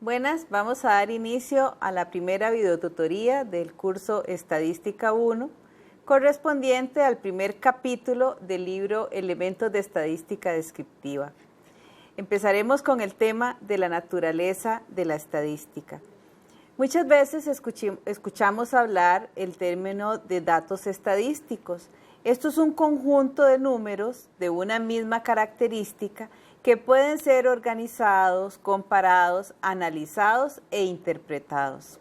Buenas, vamos a dar inicio a la primera videotutoría del curso Estadística 1, correspondiente al primer capítulo del libro Elementos de Estadística Descriptiva. Empezaremos con el tema de la naturaleza de la estadística. Muchas veces escuchamos hablar el término de datos estadísticos. Esto es un conjunto de números de una misma característica que pueden ser organizados, comparados, analizados e interpretados.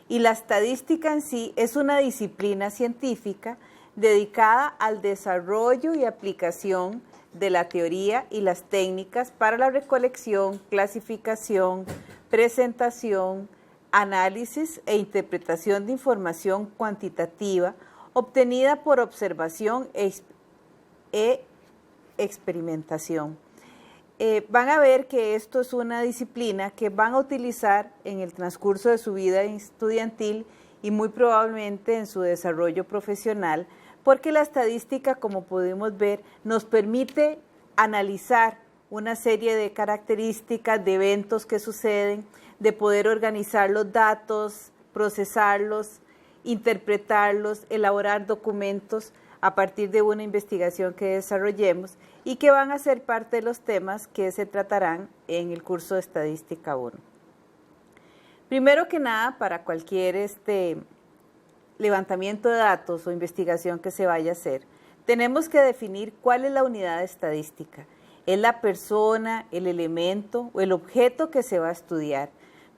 Y la estadística en sí es una disciplina científica dedicada al desarrollo y aplicación de la teoría y las técnicas para la recolección, clasificación, presentación, análisis e interpretación de información cuantitativa obtenida por observación e experimentación. Van a ver que esto es una disciplina que van a utilizar en el transcurso de su vida estudiantil y muy probablemente en su desarrollo profesional, porque la estadística, como pudimos ver, nos permite analizar una serie de características, de eventos que suceden, de poder organizar los datos, procesarlos, interpretarlos, elaborar documentos a partir de una investigación que desarrollemos y que van a ser parte de los temas que se tratarán en el curso de Estadística 1. Primero que nada, para cualquier levantamiento de datos o investigación que se vaya a hacer, tenemos que definir cuál es la unidad de estadística. ¿Es la persona, el elemento o el objeto que se va a estudiar?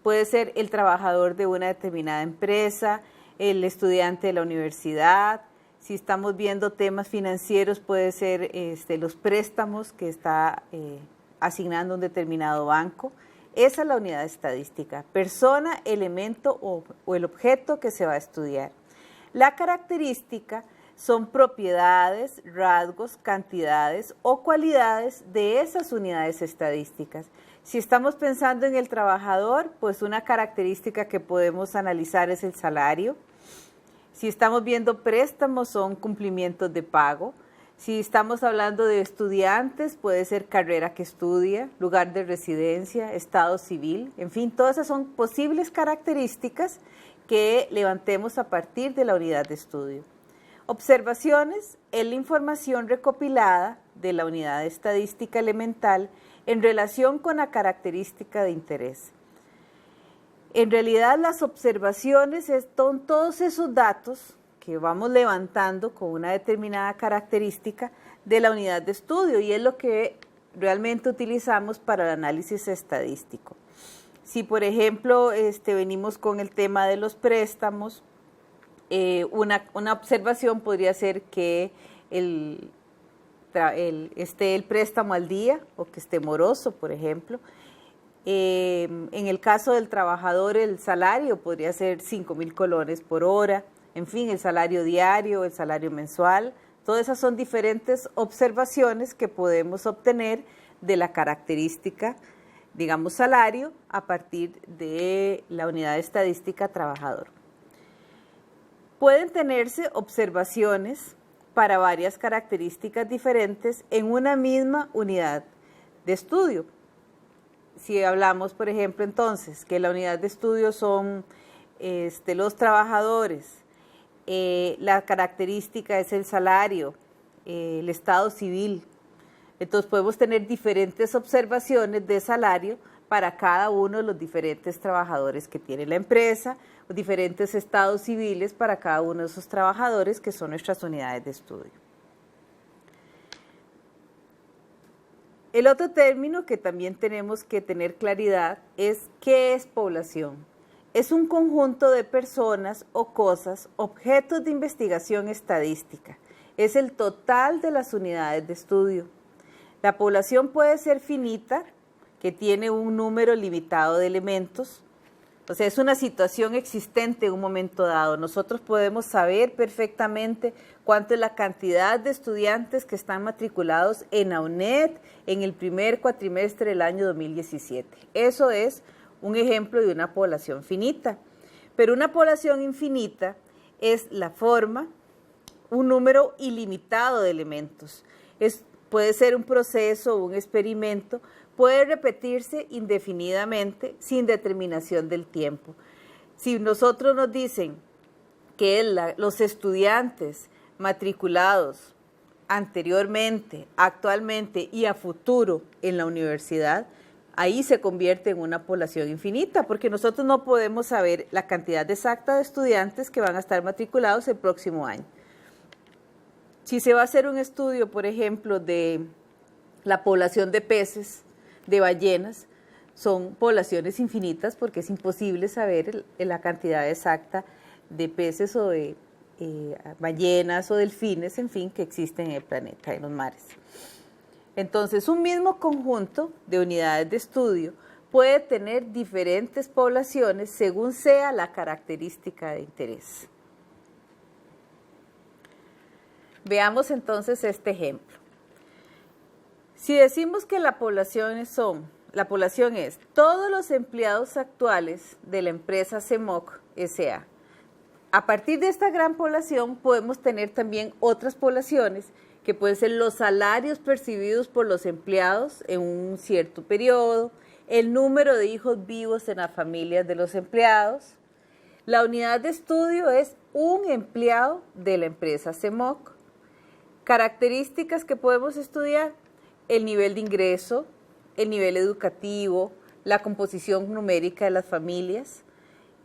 Puede ser el trabajador de una determinada empresa, el estudiante de la universidad. Si estamos viendo temas financieros, puede ser los préstamos que está asignando un determinado banco. Esa es la unidad de estadística, persona, elemento o el objeto que se va a estudiar. La característica son propiedades, rasgos, cantidades o cualidades de esas unidades estadísticas. Si estamos pensando en el trabajador, pues una característica que podemos analizar es el salario. Si estamos viendo préstamos, son cumplimientos de pago. Si estamos hablando de estudiantes, puede ser carrera que estudia, lugar de residencia, estado civil, en fin, todas esas son posibles características que levantemos a partir de la unidad de estudio. Observaciones es la información recopilada de la unidad de estadística elemental en relación con la característica de interés. En realidad, las observaciones son todos esos datos que vamos levantando con una determinada característica de la unidad de estudio y es lo que realmente utilizamos para el análisis estadístico. Si, por ejemplo, venimos con el tema de los préstamos, una observación podría ser que esté el préstamo al día o que esté moroso, por ejemplo. En el caso del trabajador, el salario podría ser 5,000 colones por hora, en fin, el salario diario, el salario mensual. Todas esas son diferentes observaciones que podemos obtener de la característica, digamos, salario, a partir de la unidad de estadística trabajador. Pueden tenerse observaciones para varias características diferentes en una misma unidad de estudio. Si hablamos, por ejemplo, entonces, que la unidad de estudio son los trabajadores, la característica es el salario, el estado civil. Entonces podemos tener diferentes observaciones de salario para cada uno de los diferentes trabajadores que tiene la empresa, o diferentes estados civiles para cada uno de esos trabajadores que son nuestras unidades de estudio. El otro término que también tenemos que tener claridad es ¿qué es población? Es un conjunto de personas o cosas, objetos de investigación estadística. Es el total de las unidades de estudio. La población puede ser finita, que tiene un número limitado de elementos. O sea, es una situación existente en un momento dado. Nosotros podemos saber perfectamente cuánto es la cantidad de estudiantes que están matriculados en la UNED en el primer cuatrimestre del año 2017. Eso es un ejemplo de una población finita. Pero una población infinita es la forma, un número ilimitado de elementos. Puede ser un proceso o un experimento puede repetirse indefinidamente sin determinación del tiempo. Si nosotros nos dicen que los estudiantes matriculados anteriormente, actualmente y a futuro en la universidad, ahí se convierte en una población infinita, porque nosotros no podemos saber la cantidad exacta de estudiantes que van a estar matriculados el próximo año. Si se va a hacer un estudio, por ejemplo, de la población de peces, de ballenas, son poblaciones infinitas porque es imposible saber la cantidad exacta de peces o de ballenas o delfines, en fin, que existen en el planeta, en los mares. Entonces, un mismo conjunto de unidades de estudio puede tener diferentes poblaciones según sea la característica de interés. Veamos entonces este ejemplo. Si decimos que la población es todos los empleados actuales de la empresa CEMOC S.A. A partir de esta gran población podemos tener también otras poblaciones que pueden ser los salarios percibidos por los empleados en un cierto periodo, el número de hijos vivos en las familias de los empleados. La unidad de estudio es un empleado de la empresa CEMOC. Características que podemos estudiar: el nivel de ingreso, el nivel educativo, la composición numérica de las familias.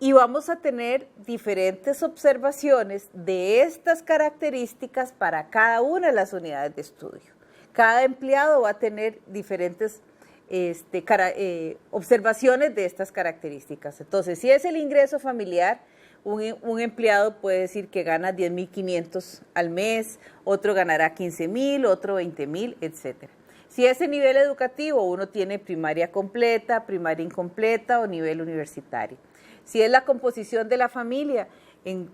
Y vamos a tener diferentes observaciones de estas características para cada una de las unidades de estudio. Cada empleado va a tener diferentes observaciones de estas características. Entonces, si es el ingreso familiar, un empleado puede decir que gana 10.500 al mes, otro ganará 15.000, otro 20.000, etc. Si es el nivel educativo, uno tiene primaria completa, primaria incompleta o nivel universitario. Si es la composición de la familia,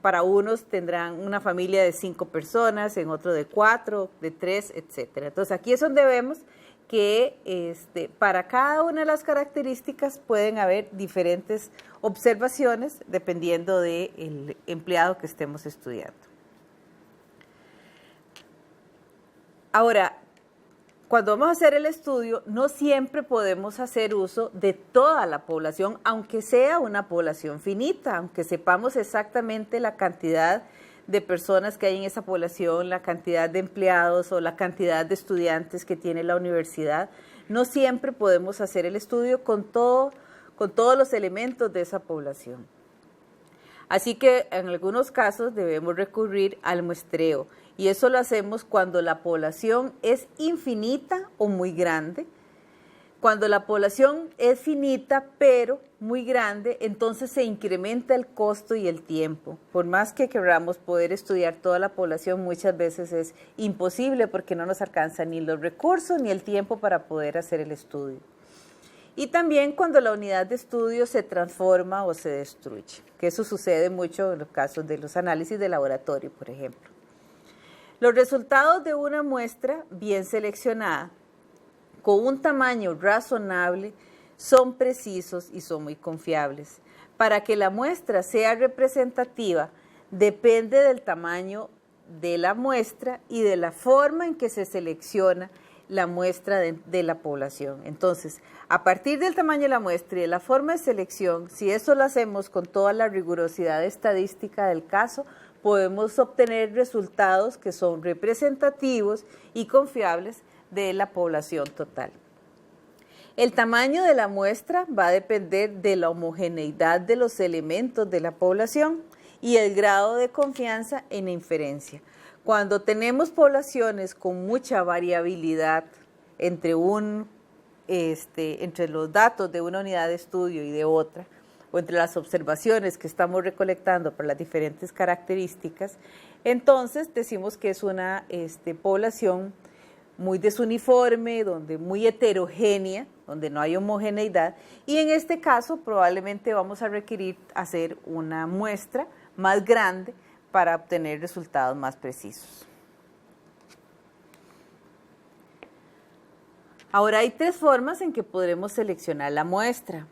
para unos tendrán una familia de 5 personas, en otro de 4, de 3, etc. Entonces, aquí es donde vemos que para cada una de las características pueden haber diferentes observaciones dependiendo del empleado que estemos estudiando. Ahora, cuando vamos a hacer el estudio, no siempre podemos hacer uso de toda la población, aunque sea una población finita, aunque sepamos exactamente la cantidad de personas que hay en esa población, la cantidad de empleados o la cantidad de estudiantes que tiene la universidad. No siempre podemos hacer el estudio con todos los elementos de esa población. Así que en algunos casos debemos recurrir al muestreo, y eso lo hacemos cuando la población es infinita o muy grande. Cuando la población es finita pero muy grande, entonces se incrementa el costo y el tiempo. Por más que queramos poder estudiar toda la población, muchas veces es imposible porque no nos alcanzan ni los recursos ni el tiempo para poder hacer el estudio. Y también cuando la unidad de estudio se transforma o se destruye, que eso sucede mucho en los casos de los análisis de laboratorio, por ejemplo. Los resultados de una muestra bien seleccionada, con un tamaño razonable, son precisos y son muy confiables. Para que la muestra sea representativa, depende del tamaño de la muestra y de la forma en que se selecciona la muestra de la población. Entonces, a partir del tamaño de la muestra y de la forma de selección, si eso lo hacemos con toda la rigurosidad estadística del caso, podemos obtener resultados que son representativos y confiables de la población total. El tamaño de la muestra va a depender de la homogeneidad de los elementos de la población y el grado de confianza en la inferencia. Cuando tenemos poblaciones con mucha variabilidad entre los datos de una unidad de estudio y de otra, o entre las observaciones que estamos recolectando por las diferentes características, entonces decimos que es una población muy desuniforme, muy heterogénea, donde no hay homogeneidad, y en este caso probablemente vamos a requerir hacer una muestra más grande para obtener resultados más precisos. Ahora hay 3 formas en que podremos seleccionar la muestra.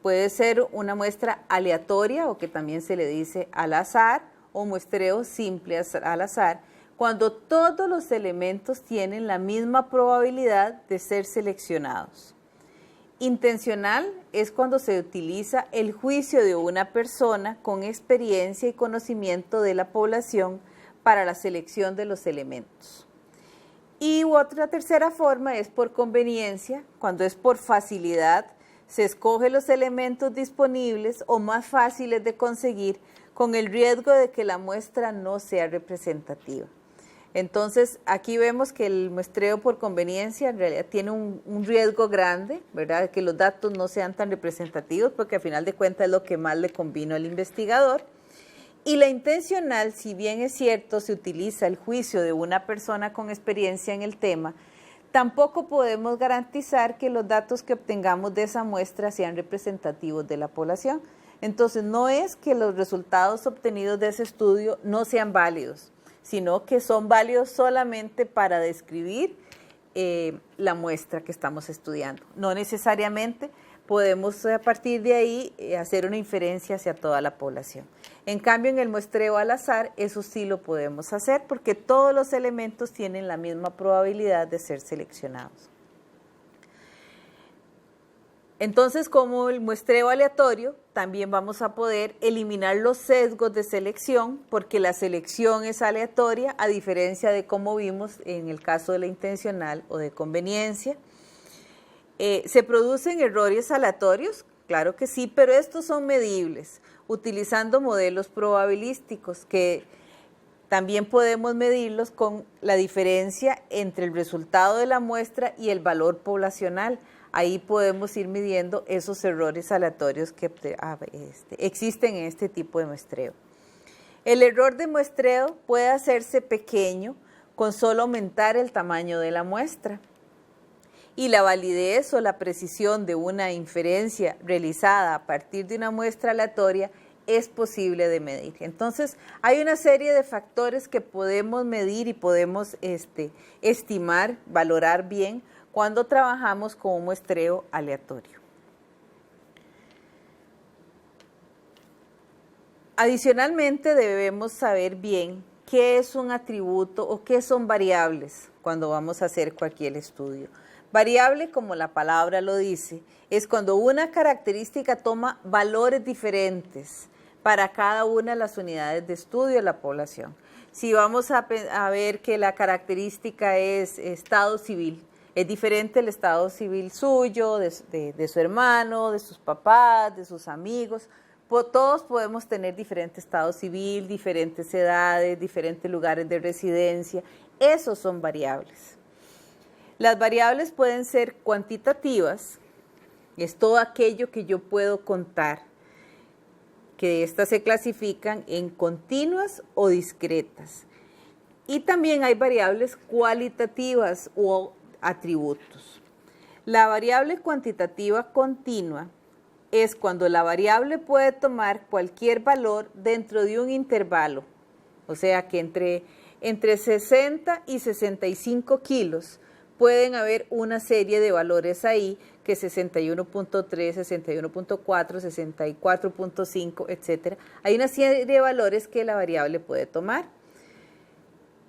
Puede ser una muestra aleatoria, o que también se le dice al azar, o muestreo simple al azar, cuando todos los elementos tienen la misma probabilidad de ser seleccionados. Intencional es cuando se utiliza el juicio de una persona con experiencia y conocimiento de la población para la selección de los elementos. Y otra tercera forma es por conveniencia, cuando es por facilidad, se escoge los elementos disponibles o más fáciles de conseguir con el riesgo de que la muestra no sea representativa. Entonces, aquí vemos que el muestreo por conveniencia en realidad tiene un riesgo grande, ¿verdad? Que los datos no sean tan representativos, porque al final de cuentas es lo que más le convino al investigador. Y la intencional, si bien es cierto, se utiliza el juicio de una persona con experiencia en el tema, tampoco podemos garantizar que los datos que obtengamos de esa muestra sean representativos de la población. Entonces, no es que los resultados obtenidos de ese estudio no sean válidos, sino que son válidos solamente para describir la muestra que estamos estudiando. No necesariamente podemos a partir de ahí hacer una inferencia hacia toda la población. En cambio, en el muestreo al azar, eso sí lo podemos hacer porque todos los elementos tienen la misma probabilidad de ser seleccionados. Entonces, como el muestreo aleatorio, también vamos a poder eliminar los sesgos de selección, porque la selección es aleatoria, a diferencia de como vimos en el caso de la intencional o de conveniencia. ¿Se producen errores aleatorios? Claro que sí, pero estos son medibles, utilizando modelos probabilísticos, que también podemos medirlos con la diferencia entre el resultado de la muestra y el valor poblacional. Ahí podemos ir midiendo esos errores aleatorios que existen en este tipo de muestreo. El error de muestreo puede hacerse pequeño con solo aumentar el tamaño de la muestra. Y la validez o la precisión de una inferencia realizada a partir de una muestra aleatoria es posible de medir. Entonces, hay una serie de factores que podemos medir y podemos estimar, valorar bien, cuando trabajamos con un muestreo aleatorio. Adicionalmente, debemos saber bien qué es un atributo o qué son variables cuando vamos a hacer cualquier estudio. Variable, como la palabra lo dice, es cuando una característica toma valores diferentes para cada una de las unidades de estudio de la población. Si vamos a ver que la característica es estado civil, es diferente el estado civil suyo, de su hermano, de sus papás, de sus amigos. Todos podemos tener diferente estado civil, diferentes edades, diferentes lugares de residencia. Esos son variables. Las variables pueden ser cuantitativas, es todo aquello que yo puedo contar, que estas se clasifican en continuas o discretas. Y también hay variables cualitativas o atributos. La variable cuantitativa continua es cuando la variable puede tomar cualquier valor dentro de un intervalo, o sea que entre 60 y 65 kilos pueden haber una serie de valores ahí, que 61.3, 61.4, 64.5, etc. Hay una serie de valores que la variable puede tomar.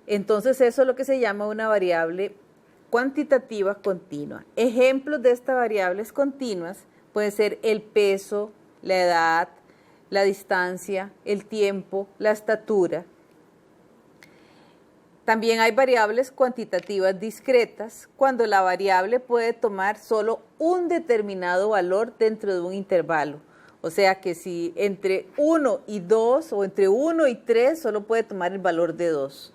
Entonces eso es lo que se llama una variable cuantitativa continua. Ejemplos de estas variables continuas pueden ser el peso, la edad, la distancia, el tiempo, la estatura. También hay variables cuantitativas discretas, cuando la variable puede tomar solo un determinado valor dentro de un intervalo. O sea que si entre 1 y 2 o entre 1 y 3 solo puede tomar el valor de 2.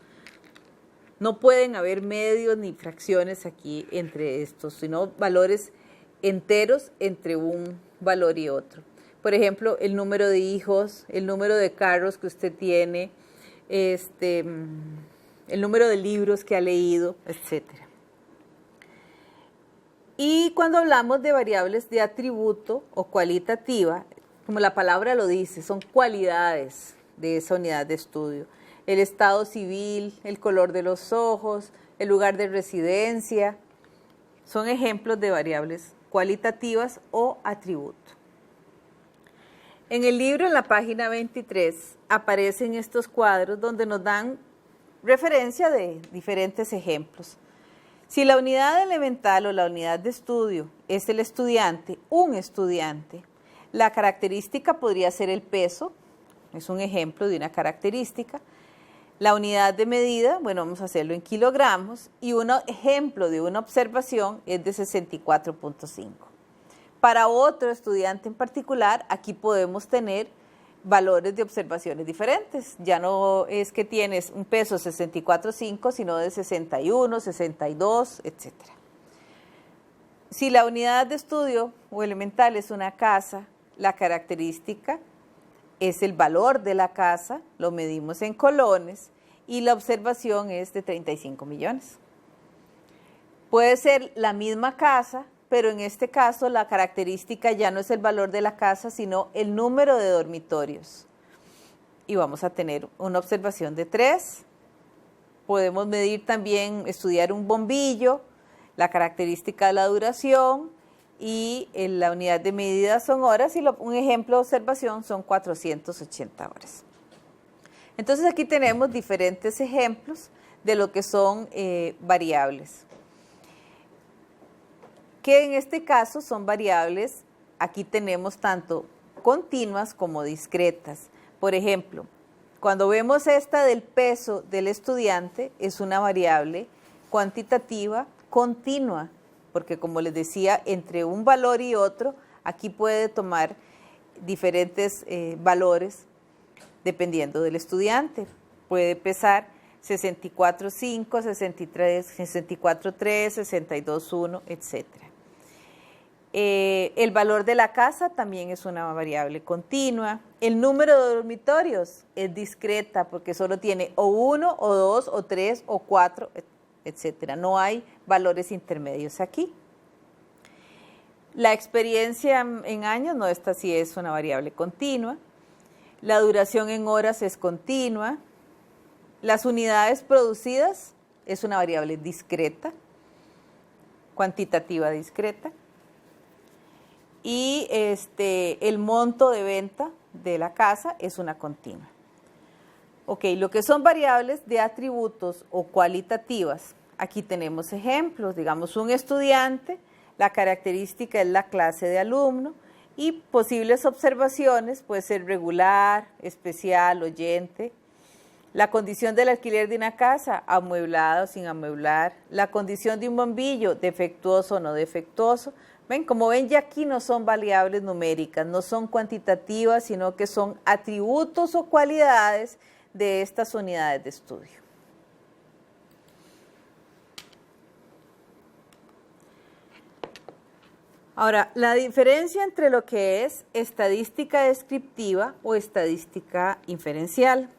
No pueden haber medios ni fracciones aquí entre estos, sino valores enteros entre un valor y otro. Por ejemplo, el número de hijos, el número de carros que usted tiene, el número de libros que ha leído, etc. Y cuando hablamos de variables de atributo o cualitativa, como la palabra lo dice, son cualidades de esa unidad de estudio. El estado civil, el color de los ojos, el lugar de residencia, son ejemplos de variables cualitativas o atributo. En el libro, en la página 23, aparecen estos cuadros donde nos dan referencia de diferentes ejemplos. Si la unidad elemental o la unidad de estudio es el estudiante, un estudiante, la característica podría ser el peso, es un ejemplo de una característica. La unidad de medida, bueno, vamos a hacerlo en kilogramos, y un ejemplo de una observación es de 64.5. Para otro estudiante en particular, aquí podemos tener valores de observaciones diferentes. Ya no es que tienes un peso de 64.5, sino de 61, 62, etc. Si la unidad de estudio o elemental es una casa, la característica es el valor de la casa, lo medimos en colones, y la observación es de 35 millones. Puede ser la misma casa, pero en este caso la característica ya no es el valor de la casa, sino el número de dormitorios. Y vamos a tener una observación de 3. Podemos medir también, estudiar un bombillo, la característica de la duración, y la unidad de medida son horas, y un ejemplo de observación son 480 horas. Entonces aquí tenemos diferentes ejemplos de lo que son variables. Que en este caso son variables, aquí tenemos tanto continuas como discretas. Por ejemplo, cuando vemos esta del peso del estudiante, es una variable cuantitativa continua, porque como les decía, entre un valor y otro, aquí puede tomar diferentes valores dependiendo del estudiante. Puede pesar 64.5, 63, 64.3, 62.1, etc. El valor de la casa también es una variable continua. El número de dormitorios es discreta porque solo tiene o 1, o 2, o 3, o 4, etc. No hay valores intermedios aquí. La experiencia en años, no, esta sí es una variable continua. La duración en horas es continua. Las unidades producidas es una variable discreta, cuantitativa discreta. Y el monto de venta de la casa es una continua. Ok, lo que son variables de atributos o cualitativas, aquí tenemos ejemplos, digamos un estudiante, la característica es la clase de alumno, y posibles observaciones puede ser regular, especial, oyente. La condición del alquiler de una casa, amueblada o sin amueblar. La condición de un bombillo, defectuoso o no defectuoso. ¿Ven? Como ven, ya aquí no son variables numéricas, no son cuantitativas, sino que son atributos o cualidades de estas unidades de estudio. Ahora, la diferencia entre lo que es estadística descriptiva o estadística inferencial.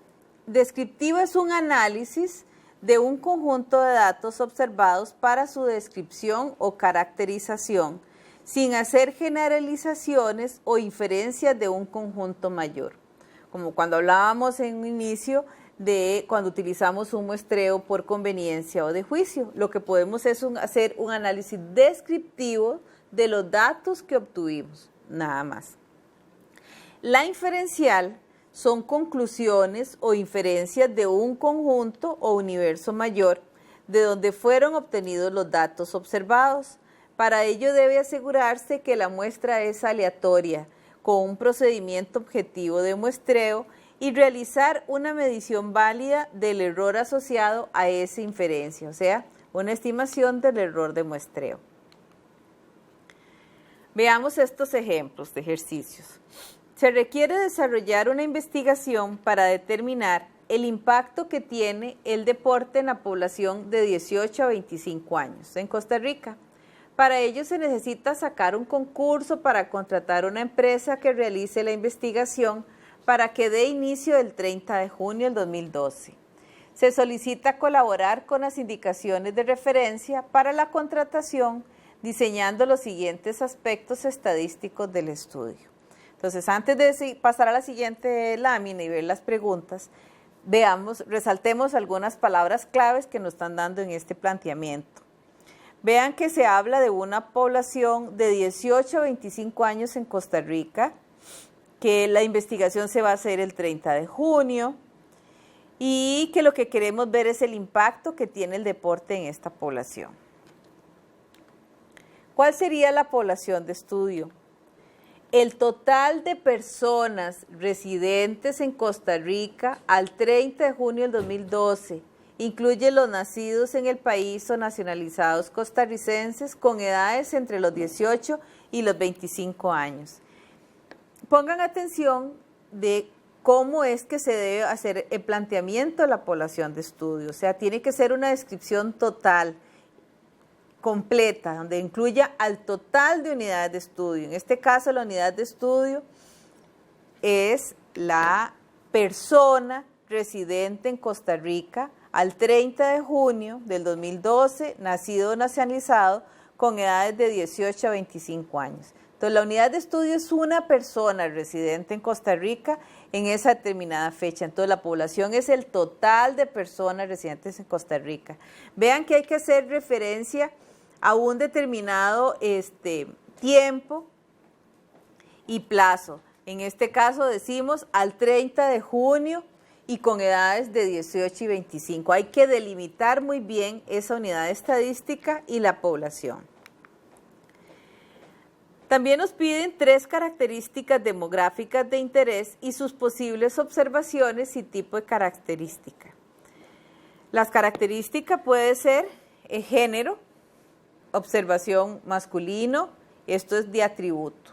Descriptiva es un análisis de un conjunto de datos observados para su descripción o caracterización, sin hacer generalizaciones o inferencias de un conjunto mayor. Como cuando hablábamos en un inicio de cuando utilizamos un muestreo por conveniencia o de juicio. Lo que podemos es hacer un análisis descriptivo de los datos que obtuvimos, nada más. La inferencial son conclusiones o inferencias de un conjunto o universo mayor de donde fueron obtenidos los datos observados. Para ello debe asegurarse que la muestra es aleatoria, con un procedimiento objetivo de muestreo y realizar una medición válida del error asociado a esa inferencia, o sea, una estimación del error de muestreo. Veamos estos ejemplos de ejercicios. Se requiere desarrollar una investigación para determinar el impacto que tiene el deporte en la población de 18 a 25 años en Costa Rica. Para ello se necesita sacar un concurso para contratar una empresa que realice la investigación para que dé inicio el 30 de junio del 2012. Se solicita colaborar con las indicaciones de referencia para la contratación, diseñando los siguientes aspectos estadísticos del estudio. Entonces, antes de pasar a la siguiente lámina y ver las preguntas, resaltemos algunas palabras claves que nos están dando en este planteamiento. Vean que se habla de una población de 18 a 25 años en Costa Rica, que la investigación se va a hacer el 30 de junio y que lo que queremos ver es el impacto que tiene el deporte en esta población. ¿Cuál sería la población de estudio? El total de personas residentes en Costa Rica al 30 de junio del 2012 incluye los nacidos en el país o nacionalizados costarricenses con edades entre los 18 y los 25 años. Pongan atención de cómo es que se debe hacer el planteamiento de la población de estudio. O sea, tiene que ser una descripción total, completa, donde incluya al total de unidades de estudio. En este caso, la unidad de estudio es la persona residente en Costa Rica al 30 de junio del 2012, nacido o nacionalizado, con edades de 18 a 25 años. Entonces, la unidad de estudio es una persona residente en Costa Rica en esa determinada fecha. Entonces, la población es el total de personas residentes en Costa Rica. Vean que hay que hacer referencia a un determinado tiempo y plazo. En este caso decimos al 30 de junio y con edades de 18 y 25. Hay que delimitar muy bien esa unidad estadística y la población. También nos piden 3 características demográficas de interés y sus posibles observaciones y tipo de característica. Las características pueden ser género, observación masculino, esto es de atributo.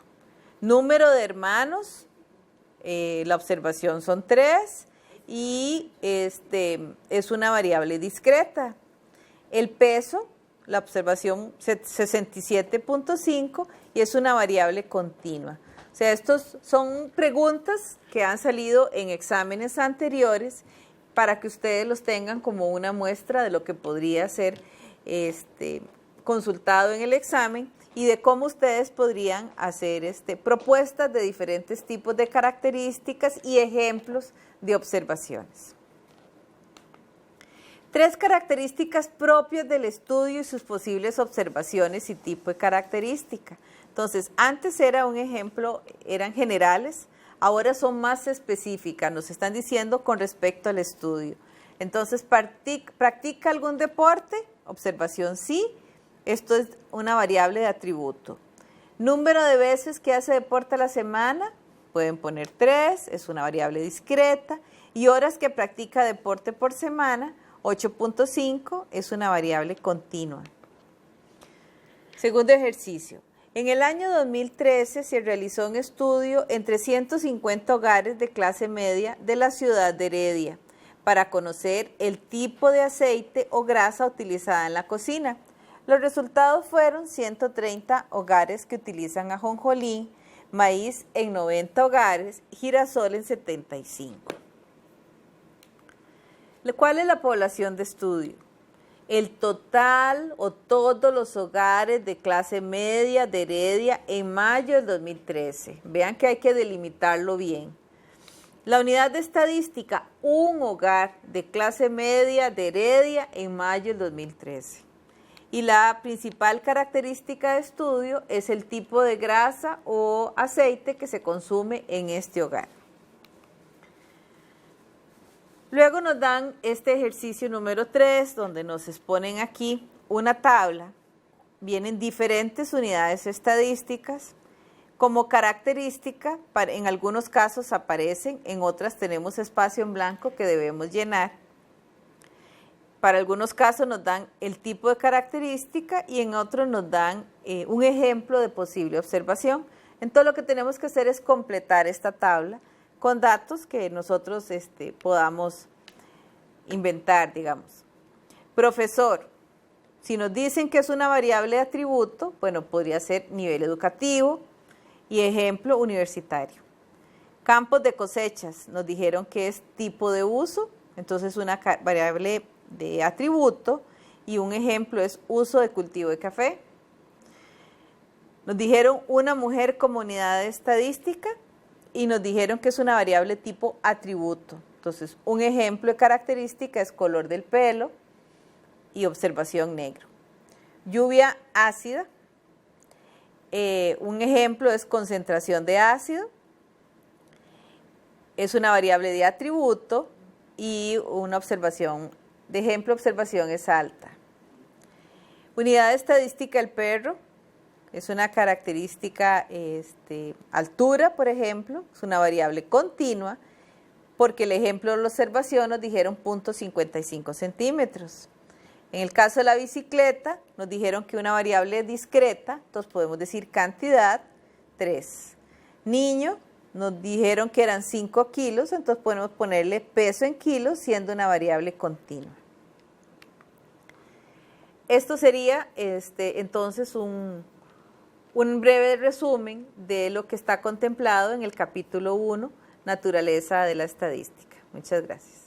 Número de hermanos, la observación son 3 y es una variable discreta. El peso, la observación 67.5 y es una variable continua. O sea, estos son preguntas que han salido en exámenes anteriores para que ustedes los tengan como una muestra de lo que podría ser consultado en el examen y de cómo ustedes podrían hacer propuestas de diferentes tipos de características y ejemplos de observaciones. 3 características propias del estudio y sus posibles observaciones y tipo de característica. Entonces, antes era un ejemplo, eran generales, ahora son más específicas, nos están diciendo con respecto al estudio. Entonces, ¿practica algún deporte? Observación sí, esto es una variable de atributo. Número de veces que hace deporte a la semana, pueden poner 3, es una variable discreta. Y horas que practica deporte por semana, 8.5, es una variable continua. Segundo ejercicio. En el año 2013 se realizó un estudio en 350 hogares de clase media de la ciudad de Heredia para conocer el tipo de aceite o grasa utilizada en la cocina. Los resultados fueron 130 hogares que utilizan ajonjolí, maíz en 90 hogares, girasol en 75. ¿Cuál es la población de estudio? El total o todos los hogares de clase media de Heredia en mayo del 2013. Vean que hay que delimitarlo bien. La unidad de estadística, un hogar de clase media de Heredia en mayo del 2013. Y la principal característica de estudio es el tipo de grasa o aceite que se consume en este hogar. Luego nos dan este ejercicio número 3, donde nos exponen aquí una tabla. Vienen diferentes unidades estadísticas. Como característica, en algunos casos aparecen, en otras tenemos espacio en blanco que debemos llenar. Para algunos casos nos dan el tipo de característica y en otros nos dan un ejemplo de posible observación. Entonces lo que tenemos que hacer es completar esta tabla con datos que nosotros podamos inventar, digamos. Profesor, si nos dicen que es una variable de atributo, bueno, podría ser nivel educativo y ejemplo universitario. Campos de cosechas, nos dijeron que es tipo de uso, entonces una variable de atributo y un ejemplo es uso de cultivo de café. Nos dijeron una mujer como unidad de estadística y nos dijeron que es una variable tipo atributo. Entonces, un ejemplo de característica es color del pelo y observación negro. Lluvia ácida, un ejemplo es concentración de ácido, es una variable de atributo y una observación de ejemplo observación es alta. Unidad de estadística el perro, es una característica, altura, por ejemplo, es una variable continua, porque el ejemplo de la observación nos dijeron 0.55 centímetros. En el caso de la bicicleta, nos dijeron que una variable discreta, entonces podemos decir cantidad, 3. Niño, nos dijeron que eran 5 kilos, entonces podemos ponerle peso en kilos, siendo una variable continua. Esto sería entonces un breve resumen de lo que está contemplado en el capítulo 1, Naturaleza de la Estadística. Muchas gracias.